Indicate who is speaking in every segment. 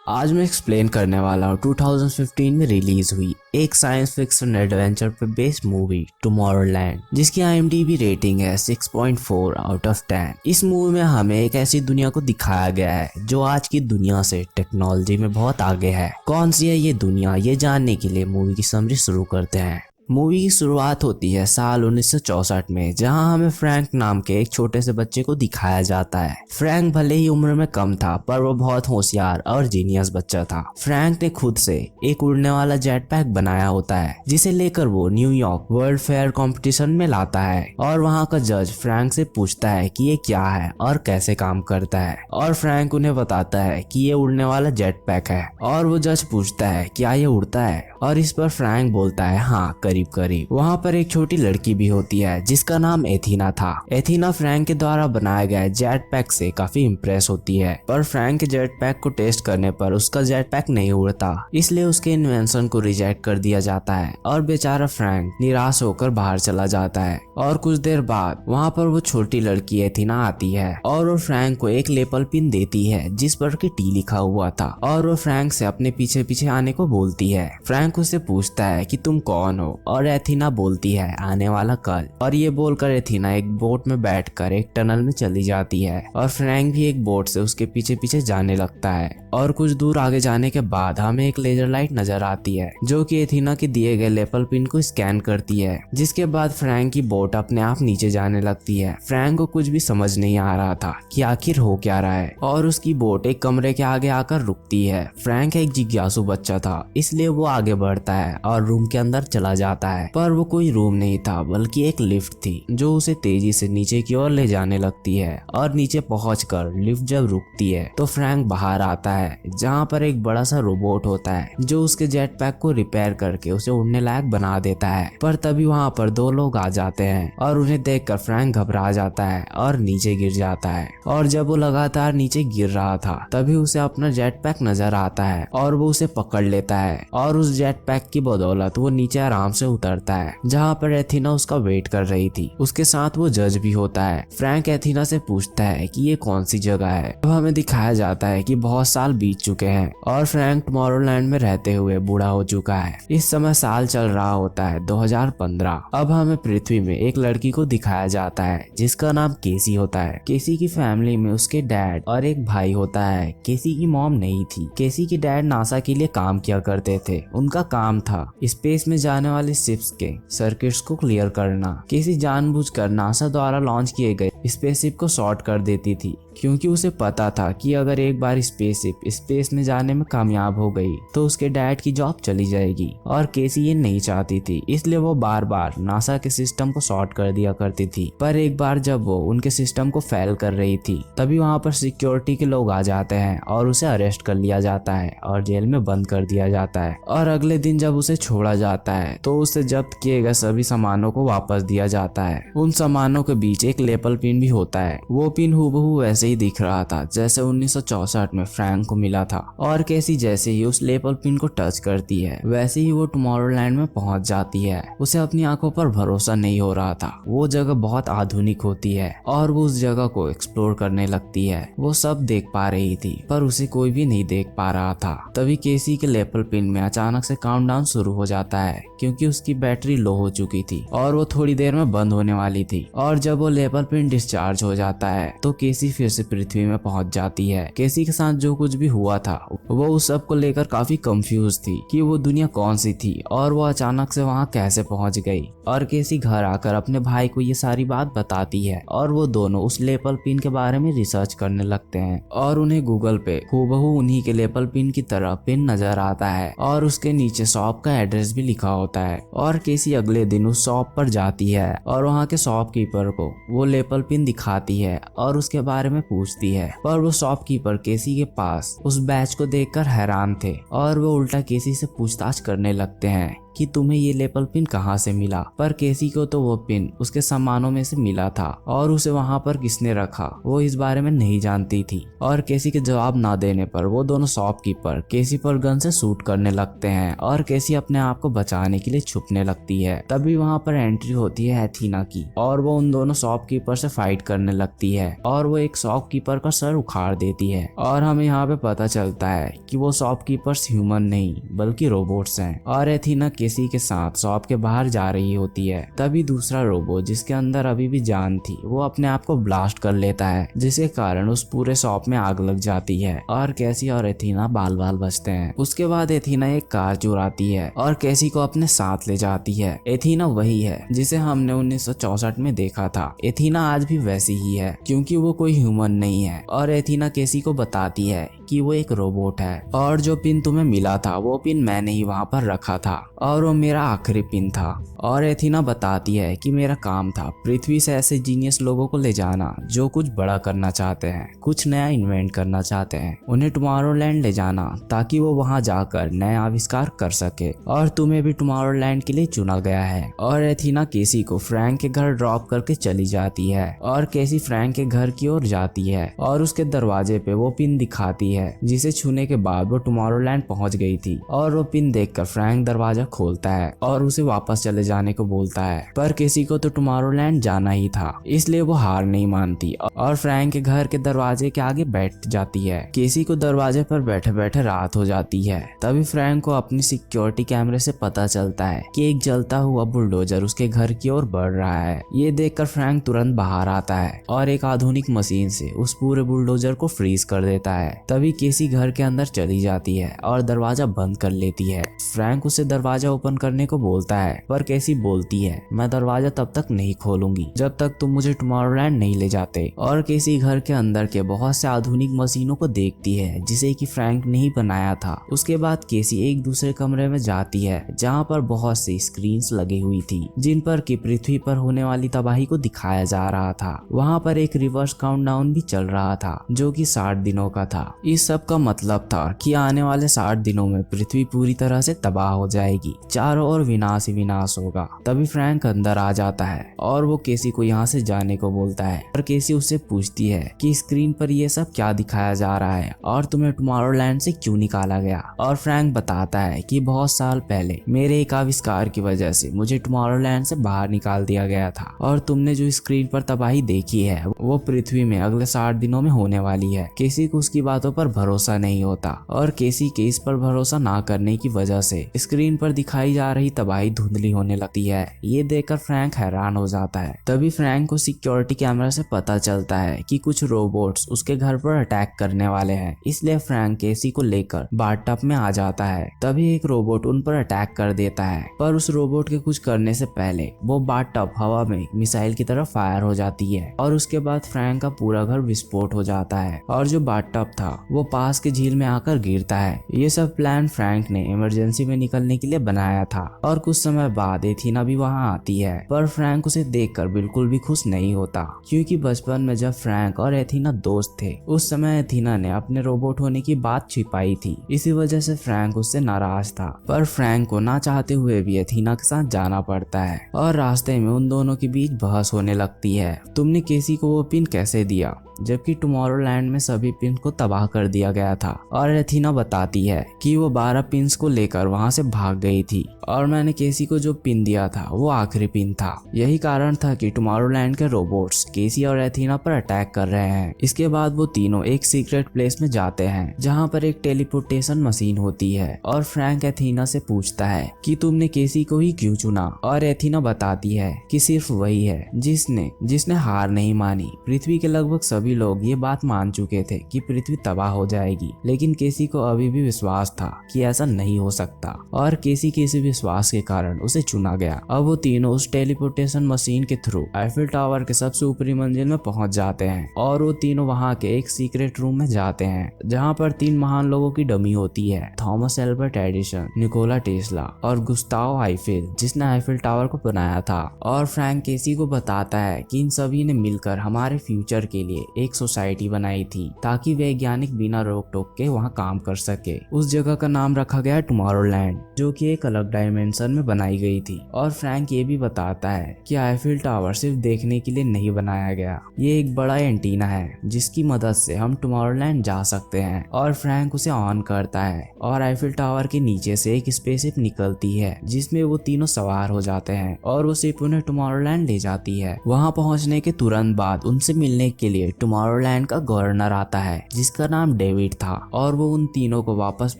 Speaker 1: आज मैं एक्सप्लेन करने वाला हूँ 2015 में रिलीज हुई एक साइंस फिक्शन एडवेंचर पे बेस्ड मूवी टुमारोलैंड, जिसकी IMDb रेटिंग है 6.4 आउट ऑफ 10। इस मूवी में हमें एक ऐसी दुनिया को दिखाया गया है जो आज की दुनिया से टेक्नोलॉजी में बहुत आगे है। कौन सी है ये दुनिया, ये जानने के लिए मूवी की समरी शुरू करते हैं। मूवी की शुरुआत होती है साल 1964 में, जहां हमें फ्रैंक नाम के एक छोटे से बच्चे को दिखाया जाता है। फ्रैंक भले ही उम्र में कम था, पर वो बहुत होशियार और जीनियस बच्चा था। फ्रैंक ने खुद से एक उड़ने वाला जेट पैक बनाया होता है, जिसे लेकर वो न्यूयॉर्क वर्ल्ड फेयर कंपटीशन में लाता है। और वहां का जज फ्रैंक से पूछता है कि ये क्या है और कैसे काम करता है, और फ्रैंक उन्हें बताता है कि ये उड़ने वाला जेट पैक है। और वो जज पूछता है क्या ये उड़ता है, और इस पर फ्रैंक बोलता है हाँ, करीब करीब। वहाँ पर एक छोटी लड़की भी होती है जिसका नाम एथीना था। एथीना फ्रैंक के द्वारा बनाया गया जेट पैक से काफी इम्प्रेस होती है, पर फ्रैंक के जेट पैक को टेस्ट करने पर उसका जेट पैक नहीं उड़ता, इसलिए उसके इन्वेंशन को रिजेक्ट कर दिया जाता है और बेचारा फ्रैंक निराश होकर बाहर चला जाता है। और कुछ देर बाद वहाँ पर वो छोटी लड़की एथीना आती है और वो फ्रैंक को एक लेपल पिन देती है जिस पर कि टी लिखा हुआ था, और वो फ्रैंक से अपने पीछे पीछे आने को बोलती है। फ्रैंक उससे पूछता है कि तुम कौन हो, और एथीना बोलती है आने वाला कल। और ये बोलकर एथीना एक बोट में बैठकर एक टनल में चली जाती है, और फ्रैंक भी एक बोट से उसके पीछे पीछे जाने लगता है। और कुछ दूर आगे जाने के बाद हमें एक लेजर लाइट नजर आती है जो कि एथीना के दिए गए लेपल पिन को स्कैन करती है, जिसके बाद फ्रैंक की बोट अपने आप नीचे जाने लगती है। फ्रैंक को कुछ भी समझ नहीं आ रहा था कि आखिर हो क्या रहा है, और उसकी बोट एक कमरे के आगे आकर रुकती है। फ्रैंक एक जिज्ञासु बच्चा था, इसलिए वो आगे बढ़ता है और रूम के अंदर चला जाता है, पर वो कोई रूम नहीं था बल्कि एक लिफ्ट थी जो उसे तेजी से नीचे की ओर ले जाने लगती है। और नीचे पहुंचकर लिफ्ट जब रुकती है तो फ्रैंक बाहर आता है, जहां पर एक बड़ा सा रोबोट होता है जो उसके जेट पैक को रिपेयर करके उसे उड़ने लायक बना देता है। पर तभी वहां पर दो लोग आ जाते हैं और उन्हें देखकर फ्रैंक घबरा जाता है और नीचे गिर जाता है। और जब वो लगातार नीचे गिर रहा था तभी उसे अपना जेट पैक नजर आता है और वो उसे पकड़ लेता है, और उस जेट पैक की बदौलत वो नीचे आराम से उतरता है, जहाँ पर एथीना उसका वेट कर रही थी। उसके साथ वो जज भी होता है। फ्रैंक एथीना से पूछता है कि ये कौन सी जगह है। अब हमें दिखाया जाता है कि बहुत साल बीत चुके हैं और फ्रैंक टुमारोलैंड में रहते हुए बूढ़ा हो चुका है। इस समय साल चल रहा होता है 2015। अब हमें पृथ्वी में एक लड़की को दिखाया जाता है जिसका नाम केसी होता है। केसी की फैमिली में उसके डैड और एक भाई होता है। केसी की मॉम नहीं थी। केसी के डैड नासा के लिए काम किया करते थे। उनका काम था स्पेस में जाने वाले शिप्स के सर्किट्स को क्लियर करना। केसी जानबूझकर नासा द्वारा लॉन्च किए गए स्पेसशिप को शॉर्ट कर देती थी, क्योंकि उसे पता था कि अगर एक बार स्पेसशिप स्पेस में जाने में कामयाब हो गई तो उसके डैड की जॉब चली जाएगी, और केसी ये नहीं चाहती थी, इसलिए वो बार बार नासा के सिस्टम को शॉर्ट कर दिया करती थी। पर एक बार जब वो उनके सिस्टम को फेल कर रही थी तभी वहाँ पर सिक्योरिटी के लोग आ जाते हैं और उसे अरेस्ट कर लिया जाता है और जेल में बंद कर दिया जाता है। और अगले दिन जब उसे छोड़ा जाता है तो उसे जब्त किए गए सभी सामानों को वापस दिया जाता है। उन सामानों के बीच एक लेपल पिन भी होता है। वो पिन हूबहू वैसे ही दिख रहा था जैसे 1964 में फ्रैंक को मिला था, और केसी जैसे ही उस लेपल पिन को टच करती है वैसे ही वो टुमारोलैंड में पहुंच जाती है। उसे अपनी आंखों पर भरोसा नहीं हो रहा था। वो जगह बहुत आधुनिक होती है और वो उस जगह को एक्सप्लोर करने लगती है। वो सब देख पा रही थी पर उसे कोई भी नहीं देख पा रहा था। तभी केसी के लेपल पिन में अचानक से काउंटडाउन शुरू हो जाता है, क्योंकि उसकी बैटरी लो हो चुकी थी और वो थोड़ी देर में बंद होने वाली थी। और जब वो लेपल पिन डिस्चार्ज हो जाता है तो केसी फिर से पृथ्वी में पहुंच जाती है। केसी के साथ जो कुछ भी हुआ था वो उस सब को लेकर काफी कंफ्यूज थी कि वो दुनिया कौन सी थी और वो अचानक से वहां कैसे पहुंच गई। और केसी घर आकर अपने भाई को ये सारी बात बताती है और वो दोनों उस लेपल पिन के बारे में रिसर्च करने लगते हैं, और उन्हें गूगल पे हूबहू उन्हीं के लेपल पिन की तरह पिन नजर आता है और उसके नीचे शॉप का एड्रेस भी लिखा होता है। और केसी अगले दिन उस शॉप पर जाती है और वहाँ के शॉपकीपर को वो लेपल पिन दिखाती है और उसके बारे में पूछती है, पर वो शॉपकीपर केसी के पास उस बैच को देखकर हैरान थे और वो उल्टा केसी से पूछताछ करने लगते हैं कि तुम्हें ये लेपल पिन कहाँ से मिला, पर केसी को तो वो पिन उसके सामानों में से मिला था और उसे वहाँ पर किसने रखा वो इस बारे में नहीं जानती थी। और केसी के जवाब ना देने पर वो दोनों शॉपकीपर केसी पर गन से शूट करने लगते हैं और केसी अपने आप को बचाने के लिए छुपने लगती है। तभी वहाँ पर एंट्री होती है एथीना की और वो उन दोनों शॉपकीपर से फाइट करने लगती है और वो एक शॉपकीपर का सर उखाड़ देती है। और हमें यहाँ पे पता चलता है कि वो शॉपकीपर्स ह्यूमन नहीं बल्कि रोबोट्स हैं। और एथीना केसी के साथ शॉप के बाहर जा रही होती है। तभी दूसरा रोबोट जिसके अंदर अभी भी जान थी वो अपने आप को ब्लास्ट कर लेता है, जिसके कारण उस पूरे शॉप में आग लग जाती है और केसी और एथीना बाल बाल बचते हैं। उसके बाद एथीना एक कार चुराती है और केसी को अपने साथ ले जाती है। एथीना वही है जिसे हमने 1964 में देखा था। एथीना आज भी वैसी ही है क्योंकि वो कोई ह्यूमन नहीं है। और एथीना केसी को बताती है कि वो एक रोबोट है और जो पिन तुम्हें मिला था वो पिन मैंने ही वहाँ पर रखा था और वो मेरा आखिरी पिन था। और एथीना बताती है कि मेरा काम था पृथ्वी से ऐसे जीनियस लोगों को ले जाना जो कुछ बड़ा करना चाहते हैं, कुछ नया इन्वेंट करना चाहते हैं, उन्हें टुमारोलैंड ले जाना ताकि वो वहाँ जाकर नया आविष्कार कर सके। और तुम्हें भी टुमारोलैंड के लिए चुना गया है। और एथीना केसी को फ्रैंक के घर ड्रॉप करके चली जाती है और केसी फ्रैंक के घर की ओर जाती है और उसके दरवाजे पे वो पिन दिखाती है जिसे छूने के बाद वो टुमारोलैंड पहुंच गई थी। और वो पिन देखकर फ्रैंक दरवाजा खोलता है और उसे वापस चले जाने को बोलता है, पर केसी को तो टुमारोलैंड जाना ही था इसलिए वो हार नहीं मानती और फ्रैंक के घर के दरवाजे के आगे बैठ जाती है। केसी को दरवाजे पर बैठे बैठे रात हो जाती है। तभी फ्रैंक को अपनी सिक्योरिटी कैमरे से पता चलता है कि एक जलता हुआ बुलडोजर उसके घर की ओर बढ़ रहा है। ये देखकर फ्रैंक तुरंत बाहर आता है और एक आधुनिक मशीन से उस पूरे बुलडोजर को फ्रीज कर देता है। तभी केसी घर के अंदर चली जाती है और दरवाजा बंद कर लेती है। फ्रैंक उसे दरवाजा ओपन करने को बोलता है पर केसी बोलती है मैं दरवाजा तब तक नहीं खोलूंगी जब तक तुम मुझे टुमारोलैंड नहीं ले जाते। और केसी घर के अंदर के बहुत से आधुनिक मशीनों को देखती है जिसे कि फ्रैंक ने ही बनाया था। उसके बाद केसी एक दूसरे कमरे में जाती है जहाँ पर बहुत सी स्क्रीन्स लगी हुई थी जिन पर कि पृथ्वी पर होने वाली तबाही को दिखाया जा रहा था। वहाँ पर एक रिवर्स काउंटडाउन भी चल रहा था जो कि 60 दिनों का था। इस सब का मतलब था कि आने वाले 60 दिनों में पृथ्वी पूरी तरह से तबाह हो जाएगी, चारों ओर विनाश ही विनाश होगा। तभी फ्रैंक अंदर आ जाता है और वो केसी को यहाँ से जाने को बोलता है। और केसी उससे पूछती है कि स्क्रीन पर ये सब क्या दिखाया जा रहा है और तुम्हें टुमारोलैंड से क्यों निकाला गया। और फ्रैंक बताता है कि बहुत साल पहले मेरे एक आविष्कार की वजह से मुझे टुमारोलैंड से बाहर निकाल दिया गया था और तुमने जो स्क्रीन पर तबाही देखी है वो पृथ्वी में अगले 60 दिनों में होने वाली है। केसी को उसकी बातों पर भरोसा नहीं होता और केसी के इस पर भरोसा ना करने की वजह से स्क्रीन पर दिखाई जा रही तबाही धुंधली होने लगती है। ये देखकर फ्रैंक हैरान हो जाता है। तभी फ्रैंक को सिक्योरिटी कैमरा से पता चलता है कि कुछ रोबोट्स उसके घर पर अटैक करने वाले हैं, इसलिए फ्रैंक केसी को लेकर बाथटब में आ जाता है। तभी एक रोबोट उन पर अटैक कर देता है पर उस रोबोट के कुछ करने से पहले वो बाथटब हवा में मिसाइल की तरफ फायर हो जाती है और उसके बाद फ्रैंक का पूरा घर विस्फोट हो जाता है और जो बाथटब था वो पास के झील में आकर गिरता है। ये सब प्लान फ्रैंक ने इमरजेंसी में निकलने के लिए बनाया था। और कुछ समय बाद एथीना भी वहां आती है पर फ्रैंक उसे देखकर बिल्कुल भी खुश नहीं होता क्योंकि बचपन में जब फ्रैंक और एथीना दोस्त थे उस समय एथीना ने अपने रोबोट होने की बात छिपाई थी, इसी वजह से फ्रैंक उससे नाराज था। पर फ्रैंक को ना चाहते हुए भी एथीना के साथ जाना पड़ता है और रास्ते में उन दोनों के बीच बहस होने लगती है। तुमने केसी को वो पिन कैसे दिया जबकि टुमारोलैंड में सभी पिन को तबाह कर दिया गया था। और एथीना बताती है कि वो 12 पिन्स को लेकर वहां से भाग गई थी और मैंने केसी को जो पिन दिया था वो आखिरी पिन था। यही कारण था कि टुमारोलैंड के रोबोट्स केसी और एथीना पर अटैक कर रहे हैं। इसके बाद वो तीनों एक सीक्रेट प्लेस में जाते हैं जहाँ पर एक टेलीपोर्टेशन मशीन होती है और फ्रैंक एथीना से पूछता है कि तुमने केसी को ही क्यों चुना। और एथीना बताती है कि सिर्फ वही है जिसने हार नहीं मानी। पृथ्वी के लगभग सभी लोग ये बात मान चुके थे कि पृथ्वी तबाह हो जाएगी, लेकिन केसी को अभी भी विश्वास था कि ऐसा नहीं हो सकता और केसी के इस विश्वास के कारण उसे चुना गया। अब वो तीनों उस टेलीपोर्टेशन मशीन के थ्रू आईफिल टावर के सबसे ऊपरी मंजिल में पहुंच जाते हैं और वो तीनों वहां के एक सीक्रेट रूम में जाते हैं जहां पर 3 महान लोगों की डमी होती है, Thomas Albert Edison, Nikola Tesla और गुस्ताव आईफिल जिसने आईफिल टावर को बनाया था। और फ्रैंक केसी को बताता है कि इन सभी ने मिलकर हमारे फ्यूचर के लिए एक सोसाइटी बनाई थी ताकि वैज्ञानिक बिना रोक टोक के वहाँ काम कर सके। उस जगह का नाम रखा गया टुमारोलैंड जो कि एक अलग डायमेंशन में बनाई गई थी। और फ्रैंक ये भी बताता है कि आईफिल टावर सिर्फ देखने के लिए नहीं बनाया गया, ये एक बड़ा एंटीना है जिसकी मदद से हम टुमारोलैंड जा सकते हैं। और फ्रैंक उसे ऑन करता है और आईफिल टावर के नीचे से एक स्पेसशिप निकलती है जिसमें वो तीनों सवार हो जाते हैं और वो शिप उन्हें टुमारोलैंड ले जाती है। वहां पहुंचने के तुरंत बाद उनसे मिलने के लिए टुमारोलैंड का गवर्नर आता है जिसका नाम डेविड था और वो उन तीनों को वापस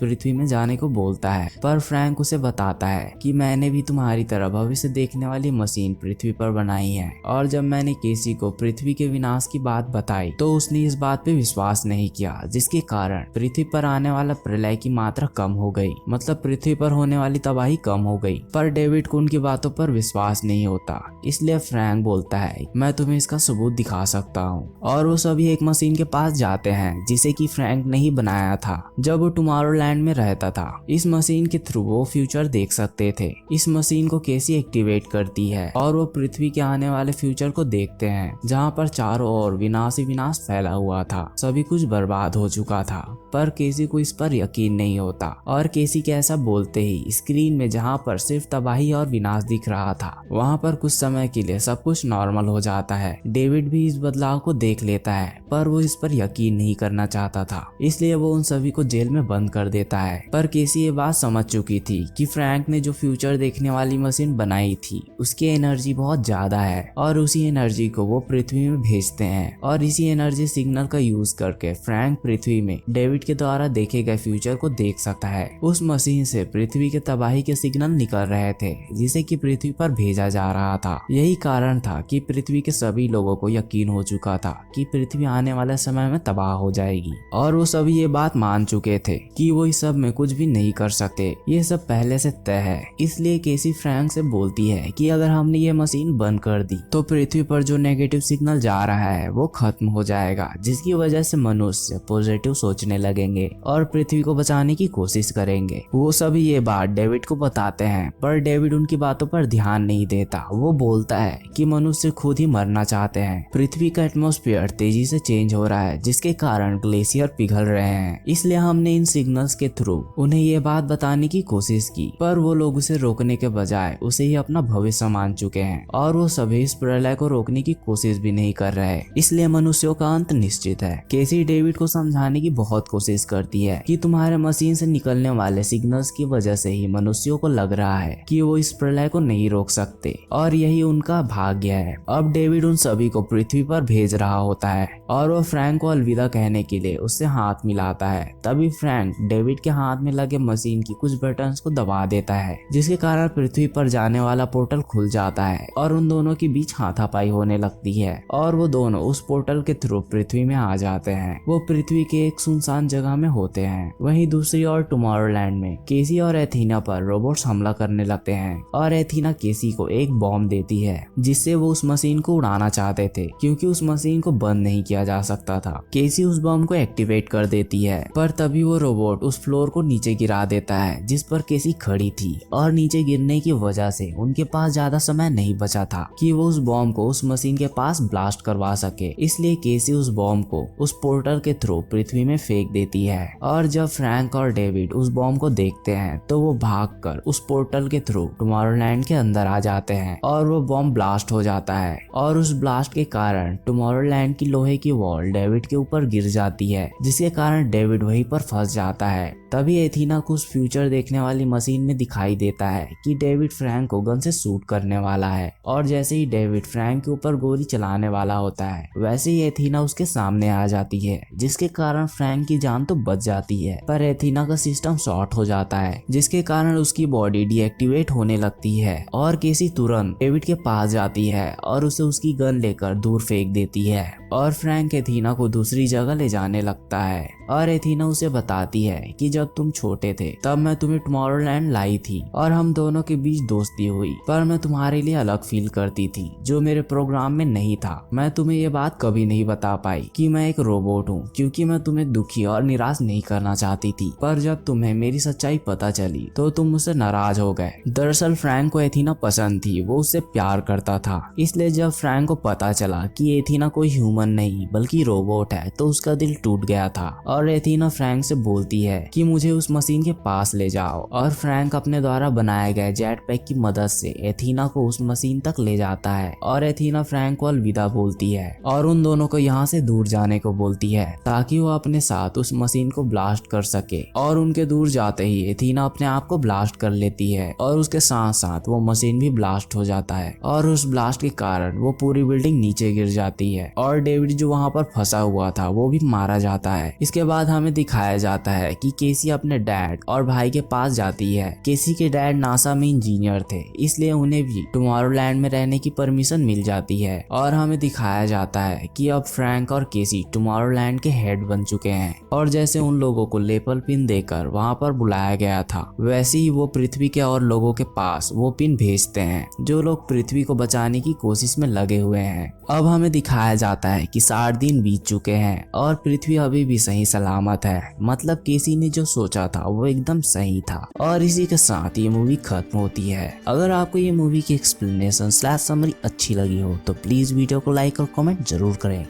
Speaker 1: पृथ्वी में जाने को बोलता है। पर फ्रैंक उसे बताता है कि मैंने भी तुम्हारी तरह भविष्य देखने वाली मशीन पृथ्वी पर बनाई है, और जब मैंने केसी को पृथ्वी के विनाश की बात बताई तो उसने इस बात पे विश्वास नहीं किया, जिसके कारण पृथ्वी पर आने वाला प्रलय की मात्रा कम हो गई, मतलब पृथ्वी पर होने वाली तबाही कम हो गई। पर डेविड को उनकी बातों पर विश्वास नहीं होता, इसलिए फ्रैंक बोलता है मैं तुम्हें इसका सबूत दिखा सकता हूँ। और वो सभी एक मशीन के पास जाते हैं जिसे कि फ्रैंक ने ही बनाया था जब वो टुमारोलैंड में रहता था। इस मशीन के थ्रू वो फ्यूचर देख सकते थे। इस मशीन को केसी एक्टिवेट करती है और वो पृथ्वी के आने वाले फ्यूचर को देखते हैं जहाँ पर चारों ओर विनाश ही विनाश फैला हुआ था, सभी कुछ बर्बाद हो चुका था। पर केसी को इस पर यकीन नहीं होता और केसी के ऐसा बोलते ही स्क्रीन में जहाँ पर सिर्फ तबाही और विनाश दिख रहा था वहाँ पर कुछ समय के लिए सब कुछ नॉर्मल हो जाता है। डेविड भी इस बदलाव को देख लेता है पर वो इस पर यकीन नहीं करना चाहता था, इसलिए वो उन सभी को जेल में बंद कर देता है। पर केसी ये बात समझ चुकी थी कि फ्रैंक ने जो फ्यूचर देखने वाली मशीन बनाई थी उसकी एनर्जी बहुत ज्यादा है और उसी एनर्जी को वो पृथ्वी में भेजते हैं और इसी एनर्जी सिग्नल का यूज करके फ्रैंक पृथ्वी में डेविड के द्वारा देखे गए फ्यूचर को देख सकता है। उस मशीन से पृथ्वी के तबाही के सिग्नल निकल रहे थे जिसे कि पृथ्वी पर भेजा जा रहा था। यही कारण था कि पृथ्वी के सभी लोगों को यकीन हो चुका था कि पृथ्वी आने वाले समय में तबाह हो जाएगी और वो सभी ये बात मान चुके थे कि वो इस सब में कुछ भी नहीं कर सकते, ये सब पहले से तय है। इसलिए केसी फ्रैंक से बोलती है कि अगर हमने ये मशीन बंद कर दी तो पृथ्वी पर जो नेगेटिव सिग्नल जा रहा है वो खत्म हो जाएगा, जिसकी वजह से मनुष्य पॉजिटिव सोचने लगेंगे और पृथ्वी को बचाने की कोशिश करेंगे। वो सभी ये बात डेविड को बताते हैं पर डेविड उनकी बातों पर ध्यान नहीं देता। वो बोलता है कि मनुष्य खुद ही मरना चाहते हैं। पृथ्वी का एटमॉस्फेयर तेजी से चेंज हो रहा है जिसके कारण ग्लेशियर पिघल रहे हैं, इसलिए हमने इन सिग्नल्स के थ्रू उन्हें ये बात बताने की कोशिश की पर वो लोग उसे रोकने के बजाय उसे ही अपना भविष्य मान चुके हैं और वो सभी इस प्रलय को रोकने की कोशिश भी नहीं कर रहे, इसलिए मनुष्यों का अंत निश्चित है। केसी डेविड को समझाने की बहुत कोशिश करती है कि तुम्हारे मशीन से निकलने वाले सिग्नल्स की वजह से ही मनुष्यों को लग रहा है कि वो इस प्रलय को नहीं रोक सकते और यही उनका भाग्य है। अब डेविड उन सभी को पृथ्वी पर भेज रहा होता है और वो फ्रैंक को अलविदा कहने के लिए उससे हाथ मिलाता है। तभी फ्रैंक डेविड के हाथ में लगे मशीन की कुछ बटन्स को दबा देता है जिसके कारण पृथ्वी पर जाने वाला पोर्टल खुल जाता है और उन दोनों के बीच हाथापाई होने लगती है और वो दोनों उस पोर्टल के थ्रू पृथ्वी में आ जाते हैं। वो पृथ्वी के एक सुनसान जगह में होते हैं। वहीं दूसरी ओर टुमारोलैंड में केसी और एथीना पर रोबोट्स हमला करने लगते हैं और एथीना केसी को एक बॉम्ब देती है जिससे वो उस मशीन को उड़ाना चाहते थे क्योंकि उस मशीन को बंद नहीं किया जा सकता था। केसी उस बॉम्ब को एक्टिवेट कर देती है पर तभी वो रोबोट उस फ्लोर को नीचे गिरा देता है जिस पर केसी खड़ी थी और नीचे गिरने की वजह से उनके पास ज्यादा समय नहीं बचा था कि वो उस बॉम्ब को उस मशीन के पास ब्लास्ट करवा सके, इसलिए केसी उस बॉम्ब को उस पोर्टल के थ्रू पृथ्वी में फेंक देती है। और जब फ्रैंक और डेविड उस बॉम्ब को देखते हैं तो वो भागकर उस पोर्टल के थ्रू टुमारोलैंड के अंदर आ जाते हैं और वो बॉम्ब ब्लास्ट हो जाता है और उस ब्लास्ट के कारण टुमारोलैंड की लोहे की वॉल डेविड के ऊपर गिर जाती है जिसके कारण डेविड वहीं पर फंस जाता है। तभी एथीना को उस फ्यूचर देखने वाली मशीन में दिखाई देता है कि डेविड फ्रैंक को गन से शूट करने वाला है और जैसे ही डेविड फ्रैंक के ऊपर गोली चलाने वाला होता है वैसे ही एथीना उसके सामने आ जाती है जिसके कारण फ्रैंक की जान तो बच जाती है पर एथीना का सिस्टम शॉर्ट हो जाता है जिसके कारण उसकी बॉडी डीएक्टिवेट होने लगती है और केसी तुरंत डेविड के पास जाती है और उसे उसकी गन लेकर दूर फेंक देती है और फ्रैंक एथीना को दूसरी जगह ले जाने लगता है और एथीना उसे बताती है कि जब तुम छोटे थे तब मैं तुम्हें टुमारोलैंड लाई थी और हम दोनों के बीच दोस्ती हुई पर मैं तुम्हारे लिए अलग फील करती थी जो मेरे प्रोग्राम में नहीं था। मैं तुम्हें ये बात कभी नहीं बता पाई कि मैं एक रोबोट हूँ क्योंकि मैं तुम्हें दुखी और निराश नहीं करना चाहती थी, पर जब तुम्हें मेरी सच्चाई पता चली तो तुम मुझसे नाराज हो गए। दरअसल फ्रैंक को एथीना पसंद थी, वो उससे प्यार करता था, इसलिए जब फ्रैंक को पता चला कि एथीना कोई ह्यूमन ह्यूमन नहीं बल्कि रोबोट है तो उसका दिल टूट गया था। और एथीना फ्रैंक से बोलती है कि मुझे उस मशीन के पास ले जाओ, और फ्रैंक अपने द्वारा बनाए गए जेट पैक की मदद से एथीना को उस मशीन तक ले जाता है और एथीना फ्रैंक को अलविदा बोलती है और उन दोनों को यहाँ से दूर जाने को बोलती है ताकि वो अपने साथ उस मशीन को ब्लास्ट कर सके। और उनके दूर जाते ही एथीना अपने आप को ब्लास्ट कर लेती है और उसके साथ साथ वो मशीन भी ब्लास्ट हो जाता है और उस ब्लास्ट के कारण वो पूरी बिल्डिंग नीचे गिर जाती है और डेविड जो वहाँ पर फंसा हुआ था वो भी मारा जाता है। इसके बाद हमें दिखाया जाता है कि केसी अपने डैड और भाई के पास जाती है। केसी के डैड नासा में इंजीनियर थे, इसलिए उन्हें भी टुमारोलैंड में रहने की परमिशन मिल जाती है और हमें दिखाया जाता है कि अब फ्रैंक और केसी टुमारोलैंड के हेड बन चुके हैं। और जैसे उन लोगों को लेपल पिन देकर वहाँ पर बुलाया गया था, वैसे ही वो पृथ्वी के और लोगों के पास वो पिन भेजते हैं जो लोग पृथ्वी को बचाने की कोशिश में लगे हुए हैं। अब हमें दिखाया जाता है कि 60 दिन बीत चुके हैं और पृथ्वी अभी भी सही सलामत है। मतलब केसी ने जो सोचा था वो एकदम सही था। और इसी के साथ ये मूवी खत्म होती है। अगर आपको ये मूवी की एक्सप्लेनेशन / समरी अच्छी लगी हो तो प्लीज वीडियो को लाइक और कमेंट जरूर करें।